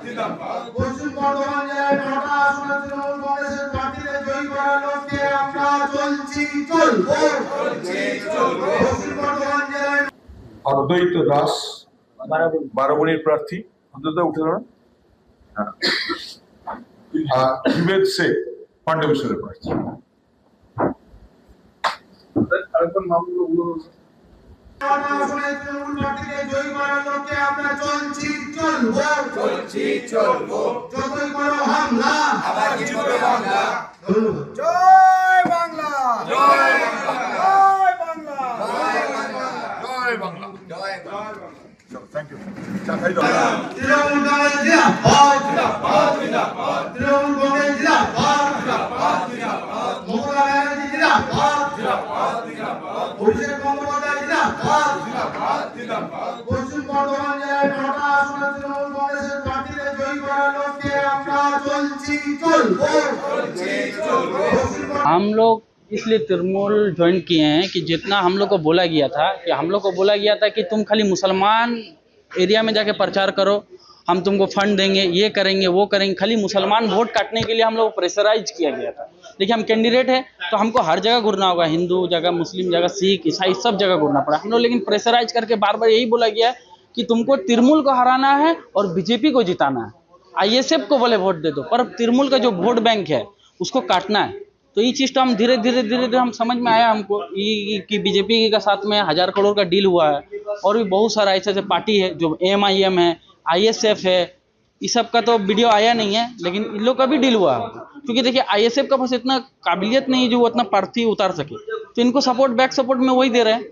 জিন্দাবাদ পশ্চিম বর্ধমান জেলায় 9টা আসনে তৃণমূল কংগ্রেসের প্রার্থীদের জয়ী করার লক্ষ্যে আমরা চলছি চলবো পশ্চিম বর্ধমান জেলায় অদ্বৈত দাস বারবণীর প্রার্থী অন্তত উঠে দাঁড়ান। বিবেদ শেখ পান্ডা মিশনের প্রার্থী। আরেকবার নামগুলো তৃণমূল প্রার্থীদের জয়ী করার লক্ষ্যে আমরা চলছি চলবো যতই করো হামলা আবার জিতবে বাংলা। জয় বাংলা জয় বাংলা জয় বাংলা জয় বাংলা জয় বাংলা। Thank you. চাকাই দাও। তৃণমূল কংগ্রেস জিন্দাবাদ তৃণমূল কংগ্রেস জিন্দাবাদ মমতা ব্যানার্জি জিন্দাবাদ অভিষেক বন্দ্যোপাধ্যায় জিন্দাবাদ পশ্চিম বর্ধমান জেলায় 9টা আসনে তৃণমূল কংগ্রেসের প্রার্থীদের জয়ী করার লক্ষ্যে আমরা চলছি চলবো। हम लोग इसलिए तृणमूल ज्वाइन किए हैं कि जितना हम लोग को बोला गया था कि तुम खाली मुसलमान एरिया में जाके प्रचार करो, हम तुमको फंड देंगे, ये करेंगे वो करेंगे, खाली मुसलमान वोट काटने के लिए हम लोग प्रेशराइज किया गया था। देखिए हम कैंडिडेट है तो हमको हर जगह घूरना होगा, हिंदू जगह, मुस्लिम जगह, सिख ईसाई सब जगह घूरना पड़ा हम लोग, लेकिन प्रेशराइज करके बार बार यही बोला गया है कि तुमको तृणमूल को हराना है और बीजेपी को जिताना है, आईएसएफ को बोले वोट दे दो, पर तृणमूल का जो वोट बैंक है उसको काटना है। तो ये चीज़ तो हम धीरे धीरे हम समझ में आया हमको कि बीजेपी के साथ में 1000 करोड़ का डील हुआ है, और भी बहुत सारा ऐसे ऐसे पार्टी है जो एमआईएम है, आईएसएफ है, ये सब का तो वीडियो आया नहीं है, लेकिन इन लोग का भी डील हुआ है। क्योंकि देखिए आईएसएफ का पास इतना काबिलियत नहीं जो वो इतना प्रार्थी उतार सके, तो इनको सपोर्ट बैक सपोर्ट में वही दे रहे हैं,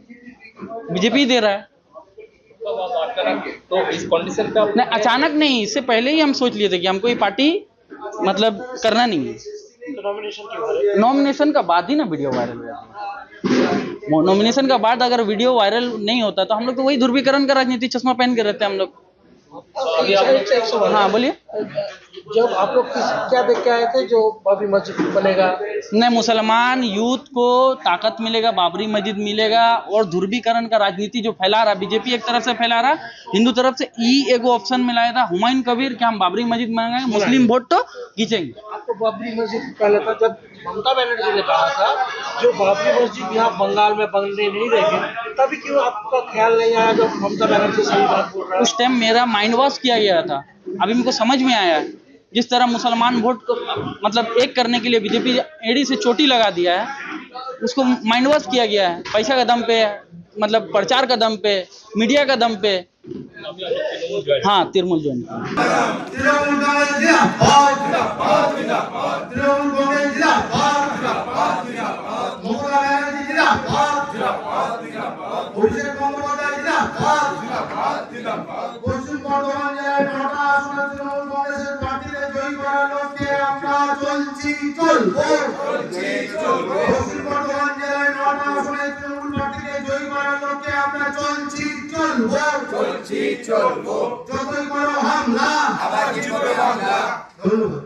बीजेपी दे रहा है। तो इस कंडीशन पे नहीं, अचानक नहीं, इससे पहले ही हम सोच लिए थे कि हमको ये पार्टी मतलब करना नहीं है। नॉमिनेशन का बाद ही ना वीडियो वायरल हुआ। नॉमिनेशन का बाद अगर वीडियो वायरल नहीं होता तो हम लोग तो वही ध्रुवीकरण का राजनीति चश्मा पहन के रहते हैं हम लोग। हाँ बोलिए। जब आप लोग क्या देख के आए थे जो बाबरी मस्जिद बनेगा? नहीं, मुसलमान यूथ को ताकत मिलेगा, बाबरी मस्जिद मिलेगा, और ध्रुवीकरण का राजनीति जो फैला रहा बीजेपी एक तरफ से फैला रहा, हिंदू तरफ से एगो ऑप्शन मिलाया था हुमायूं कबीर कि हम बाबरी मस्जिद मांगेंगे, मुस्लिम वोट तो खींचेंगे। आपको बाबरी मस्जिद पहले था जब ममता बनर्जी ने कहा था जो बाबरी मस्जिद यहाँ बंगाल में बनने नहीं देंगे, तभी क्यों आपका ख्याल नहीं आया जब ममता बनर्जी सही बात बोल रहा है? उस टाइम मेरा माइंड वॉश किया गया था, अभी मेरे को समझ में आया है जिस तरह मुसलमान वोट को मतलब एक करने के लिए बीजेपी एड़ी से चोटी लगा दिया है, उसको माइंड वॉश किया गया है, पैसा का दम पे, मतलब प्रचार का दम पे, मीडिया का दम पे। हाँ, तृणमूल ज्वाइन পশ্চিম বর্ধমান জেলায় 9টা আসনে তৃণমূল কংগ্রেসের প্রার্থীদের জয়ী করার লক্ষ্যে আমরা চলছি চলবো পশ্চিম বর্ধমান জেলায় 9টা আসনে তৃণমূল প্রার্থীদের জয়ী করার লক্ষ্যে আমরা চলছি চলবো যতই করো হামলা আবার জিতবে বাংলা। ধন্যবাদ।